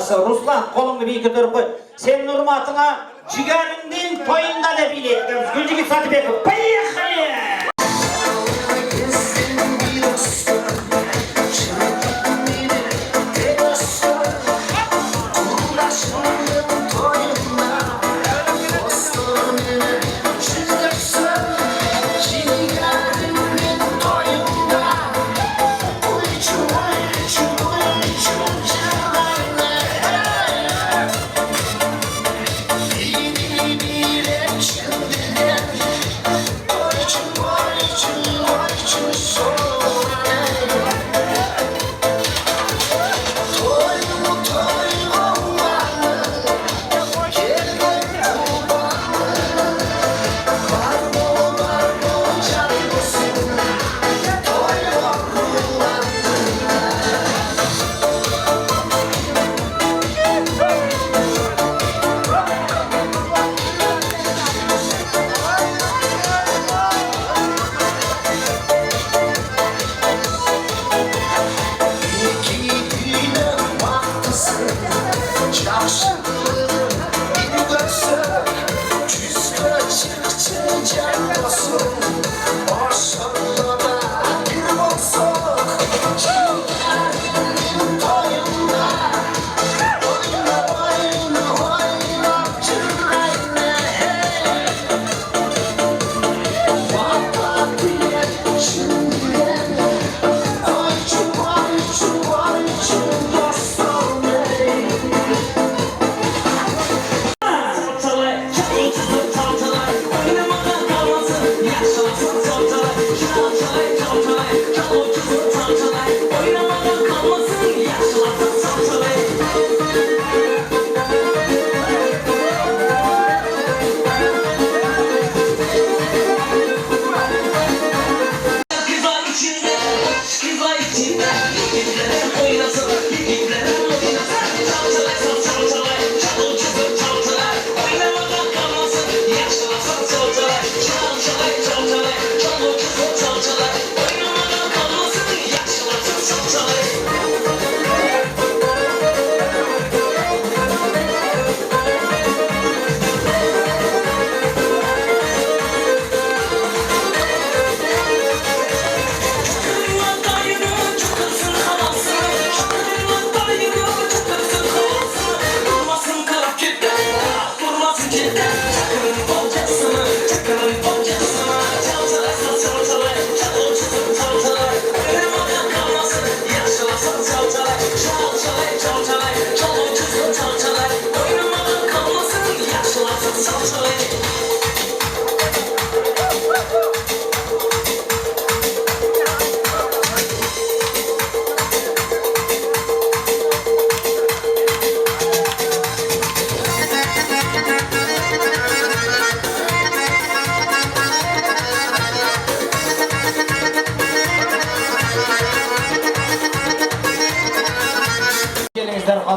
Asa Ruslan kolunu bir kötürüp koy. Senin hurmatına ciğerinden toyunda da bilet. Gülcük Sadıbekov. Поехали!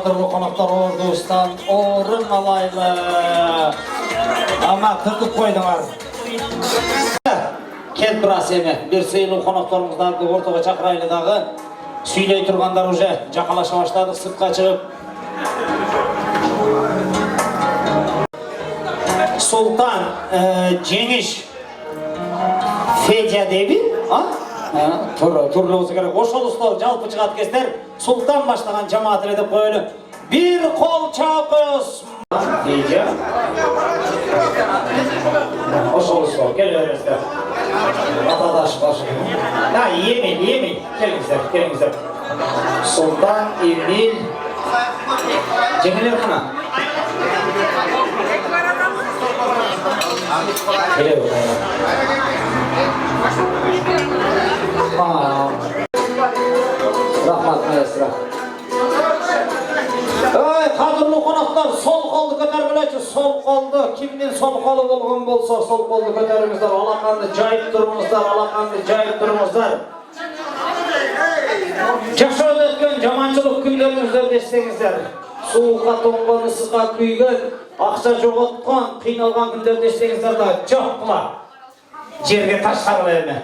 Kadırlı konuklar ordustan orun alaylı. Ama kırtıp koydular. Kent brasemi bir sıyılı konuklarımızdan ortaga çakıraylı dağı süyley turganlar uje jakalaşa başladık sırtqa çıkıp. Sultan Cengiz Fedya debi, turlu olsa gerek. Oşoluslar jalpı çıkat kesler Sultan başlagan cemaat edip koyulun. Bir kol çapız. Fedya. Oşoluslar geliyoruzlar. Atadaş başı. Ha yemin. Gelinizler. Sultan Emil Cemil Erkan'a. Geliyor. Rahmat maestra. Kadırlı konaklar sol koldu kötərmeleçi, sol koldu. Kimden sol kolu bulgun bolsa sol koldu kötərimizler. Alakandı cayıp durumuzlar. Yaşağı ötken jamançılık günlerimizde destekizler. Soğukka tongan, ısıqa kuygan, akça joğotkan, kıynalgan günlerde destekizler da çok kılar. жерге таштар эми.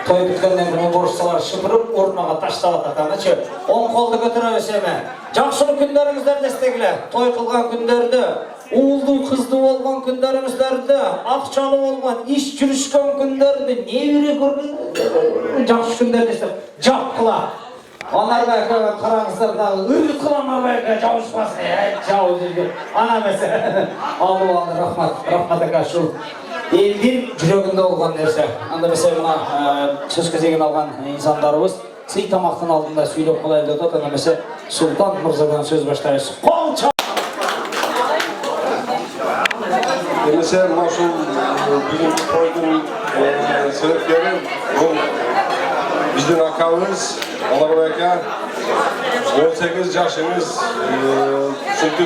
Той бүткөндөн кийин борçlular шыпырып урнуга таштап ататанычы. Оң колду көтөрөбүз эми. Жакшылык күндөрүңүздөр дестегиле. Той кылган күндөрдө, уулдуу кыздуу болгон күндөрүңүздөрдө, акчалуу болгон иш жүрүшкөн күндөрдө небири көргөн жакшы күндөр десем, жапкыла. Onlarga karağızlar da ırgıt kılanlarga çavuşmasın ya, çavuş edip. Ana mesela, Allah rahmat aka şu eldir жүрөгүндө болгон нерсе. Анда mesela buna söz кезегин алган insanlarыбыз сый тамактын алдында сүйлөп калайлы деп атат. Анда mesela Sultan Мырзадан сөз баштайбыз. Кол чал. Mesela şu bizim toydun sebepleri bu bizden akamız Allah aka 18 yaşınız çünkü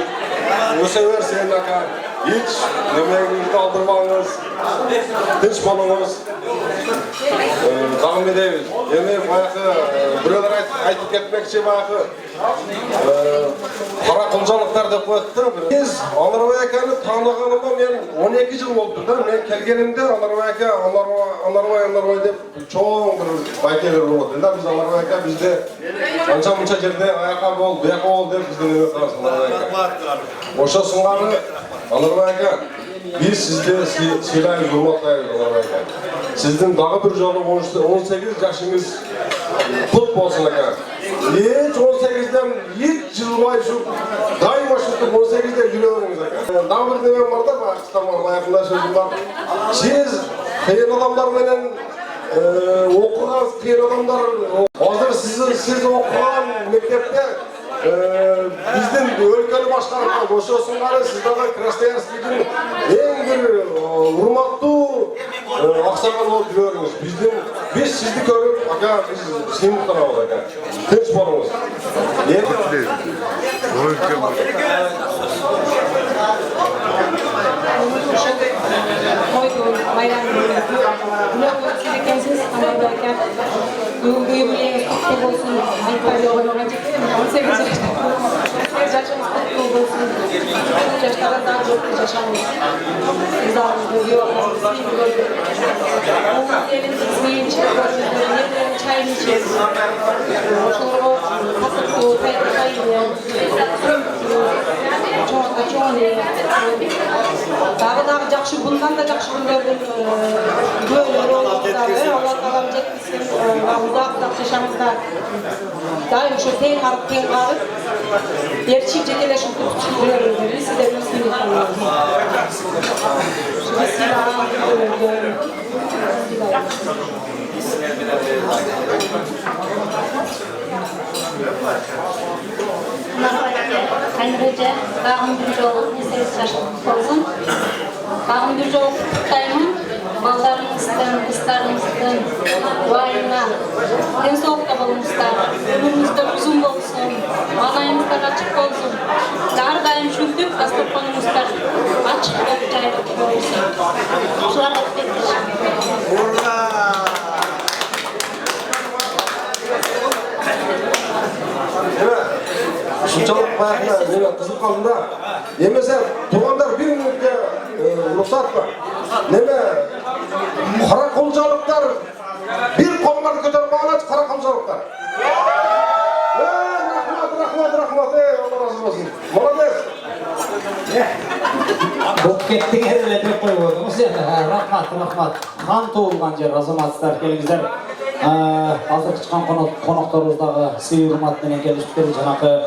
o sefer senin aka hiç yemeğinizi aldırmanız hiç bolunuz devam edebilir. Yemeği bayağı buralar aytıp ketmekçi bayağı Kara kılcalıklar da koydu. Biz Anarбай akаны tanıganıma men 12 yıl oldu da men kelgenimde Anarбай dep çoğun bir baykeler oldu da biz Anarбай aka bizde ança munça jerde ayaka bol, buyaka bol dep bizden öyle karasın Anarбай aka. Oşa sungarı Anarбай aka biz sizde silayız, hurmatlayız Anarбай aka. Sizden daha bir jolu 18 yaşınız kut bolsun aka. Hiç 18'den hiç yılmay şu daima şu 18'de yürüyorsunuz aka. Daha bir demem var da Pakistan'ın ayakında sözüm var. Siz kıyın adamlarla okugan kıyın adamlar hazır siz okugan mektepte bizden өлkені başkanlığa koşuyorsunlar. Sizlerden Krasnoyarsk'ın en bir hurmatlı aksakan olup görüyoruz. Biz sizi görüp aka biz sinirden olduk aka. Tinç bolunuz. Ekensiz Anadolu aka. Bu yubileyiniz kutlu olsun. Antalya'da olacak değil mi? 18 yaşımız kutlu olsun. Yaşlara daha çok yaşamız. İzahımız yok. Bu elin ismiyi içiyoruz. Yerlerin çayını içiyoruz. Şunu kasıp kayıyor. Daha жақсы bundan da жақсы günlerden böyle olacaklar. Allah Teala жеткізсін. Uzak yaşamızda daim şu teyin karıp gerçek жетелешин tutuşup duruyoruz. Size bir sinir tanıyoruz. Şimdi silahı Ayrıca bağım bir yol meselesi olsun. Bağım bir yol kutlayın. Ballarımızdan, kızlarımızdan, vayına, en soğukta bulunuzlar. Ömrümüzde uzun olsun, anayımızda açık olsun. Dar daim şüktük, dasturpanımızda açık olup caylık olsun. Şular affettir. Şunçalık bayakına kızıp kalın da yemese tuğanlar bir minutke ruhsat var. Neme kara kolcalıklar bir kolları kötür bağlaç kara kolcalıklar. Rahmat Allah razı olsun. Молодец. Bok kettin herle dep koyuyordunuz ya. Rahmat. Kan tuğulgan jer azamatsızlar kelingizler. Hazır çıkan konaklarımızdağı sıyır hurmat menen kelişipler janakı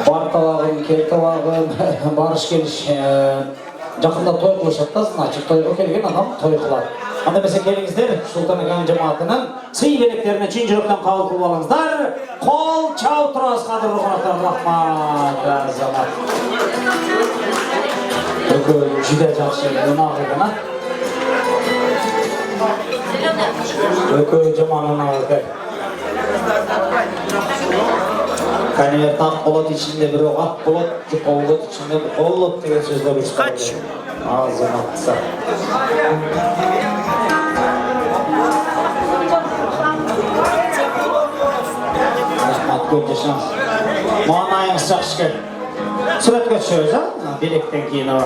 bar tabagın, kel tabagın, barış geliş jakında toy kılışat da açık toyga kelgen adam toy kılar. Anda mesela kelingizler Sultan Akan cemaatinin sый beleklerine çin жүрөктөн kabul kılıp alыңыздар. Kol çau turasız kadir ruhunatlar rahmat azamat. Juda жақсы unagıgına. Ökö jamanına bakar. Kaniye tak bolat içinde bir at bolat, jupa bolat içinde bir bolat деген sözler uçtu. Ağzına kısa. Rahmat görüşürüz. Manayımız жақсы gel. Surat götürüyoruz ha? Bilekten keyin o.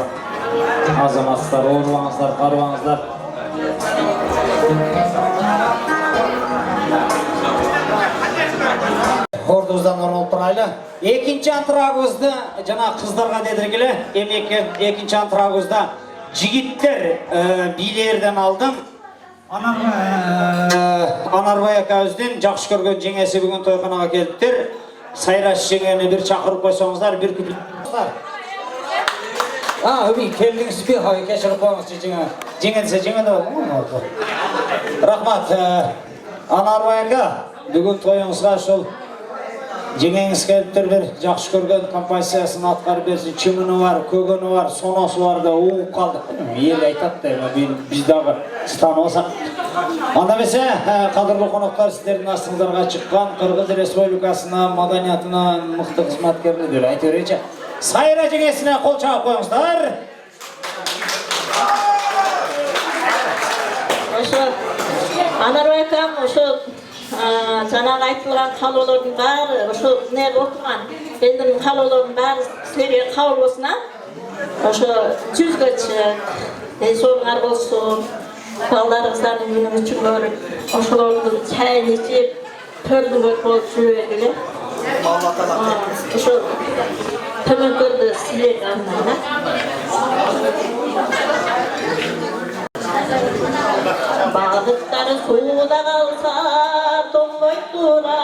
Azamatsızlar, oğurlanızlar, karvanızlar. Ordumuzdan olып тұрайлы. Екінші антырағымызды жана қыздарға дедіргілі. Екінші антырағымызда жігіттер билерден алдым. Анарбай акабыздың жақсы көрген жеңесі бүгін тойханаға келдіктер. Сайраш жеңені бір шақырып қойсаңыздар, бір күпіл. Келдіңіз бе? Кешіріп қойыңыз жеңедісе жеңеді болды. Рахмат. Анарбай ака, бүгін тойыңызға шол жеңеңіз келіптер бір жақсы көрген композициясын атқарып берсін. Чымыны бар, көгені бар, сонасы бар да оғып қалды. Ел айтады да, біз дағы станып олсақ. Анда бесе, қадырлы қонақтар сіздердің астыңыздарға шыққан Қырғыз Республикасына, маданиятына мықты қызматкерлер деп айта берейінші. Сайра жеңесіне қол шағып қойыңыздар. Анарбай акам ошо жаңағы айтылған қалаулардың бәрі ошо не отырған елдің қалаулардың бәрі сіздерге қабыл болсын. Ошо жүзгөчөк денсаулығыңар болсын, балдарыңыздардың күнін үшін көріп ошолордун чайын ичип төрдүгөт болуп жүргүлө. Ошо төмөнкөрдү силерге арнайын. Bağlıkları suda kalsa donboy dura,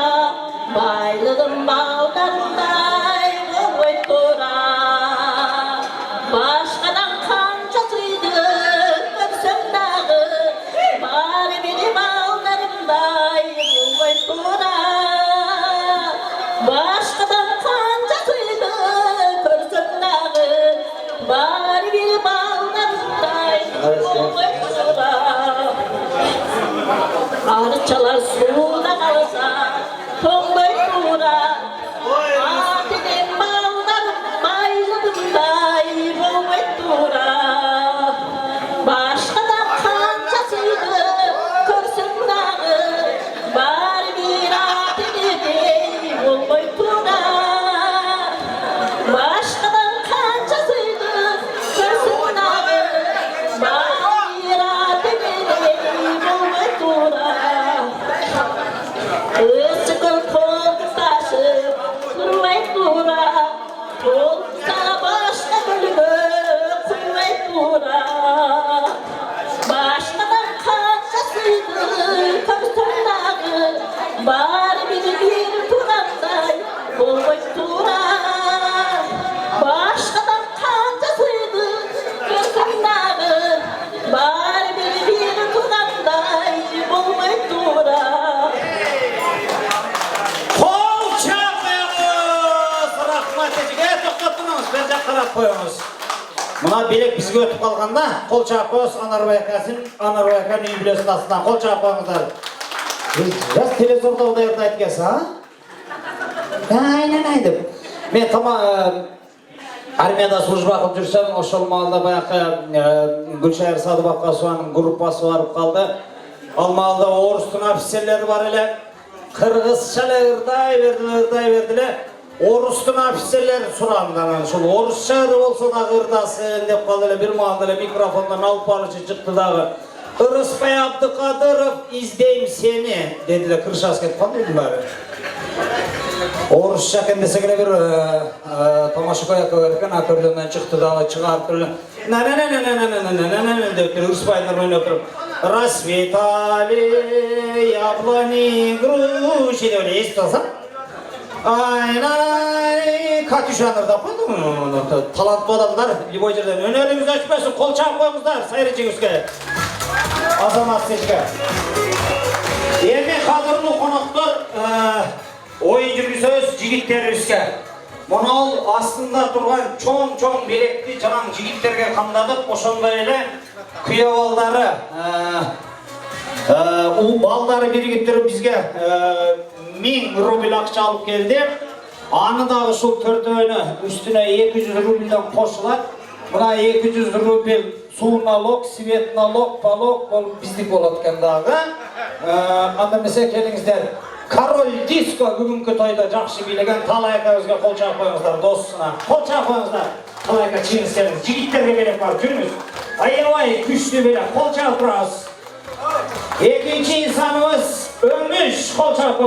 baylığın bağlarınday donboy dura. Başkadan kancasıydı görsem dağı, bari biri bağlarınday donboy dura. Başkadan kancasıydı görsem dağı, bari biri bağlarınday donboy dura. Arıçalar suda kalsa tomboy dura, atinin bağları baylığınday bomboy dura. Başkadan kancasıydı görsün dağı, bari bir atinin bomboy dura. Başkadan kancasıydı görsün dağı, bari bir atinin bomboy dura. Isıkıl koldu taşıp kurmay dura, olsa başka bölümü kurmay dura. Başkadan kaçasıydı körsün dağı, bari bir turanday kurmay dura. Başkadan kaçasıydı körsün dağı, bari bir turanday kurmay dura. Мына белек бізге өтіп қалғанда қол шағып қойыңыз. Анарбай аканың үй бүлесінің астынан қол шағып қойыңыздар. Жас телевизорда ұдайырды айтқасы, Айнан деп. Мен армияда служба қылып жүрсем, ошол маалда баяғы Гүлшайыр Садыбақасованың группасы барып қалды. Ал маалда орыстың офицерлері бар эле. Қырғызша ырдай берділе. Орыстың офицерлері сұранған, сол орысша болса дағы ырдасын деп қалды, бір мағында микрофондан алып барушы шықты дағы. Ырыспай Абдықадыров, издейм сені, деді Крышас кетіп қалды еді бәрі. Орысша кендесе келе бір тамашы қояқы өркен акөрден шықты дағы шығарып тұрды. Деп ырыспайдар ойнап тұрып. Расветали яблони груши деп естіп алсам. Ай, Катюшанырда қойды, талантты адамдар, любой жерден. Өнеріңіз өшпесін, қол шағып қойыңыздар, Сайры жеңіске, азамат сешке. Елме қадырлы қонақтар, ойын жүргізөз жігіттерімізге. Мұнал астында тұрған чоң беректі жаңан жігіттерге қамдадық, ошондай эле күйе балдары. Балдары бірігіп бізге 1000 рубль ақша алып келді. Аны дағы шул төртөөнө үстүнө 200 рубльден қосылат. Мына 200 рубль суу налог, свет налог, полог болуп биздик болот экен дагы. Анда эмесе келиңиздер. Король диско бүгүнкү тойдо жакшы бийлеген Талай акабызга кол чаап коюңуздар, досуна. Кол чаап коюңуздар. Талай ака чыгыңыз, жигиттерге белек бар, жүрүңүз. Аябай күчтүү белек, кол чаап турабыз. Ekinci insanımız ölmüş. Kol çarpı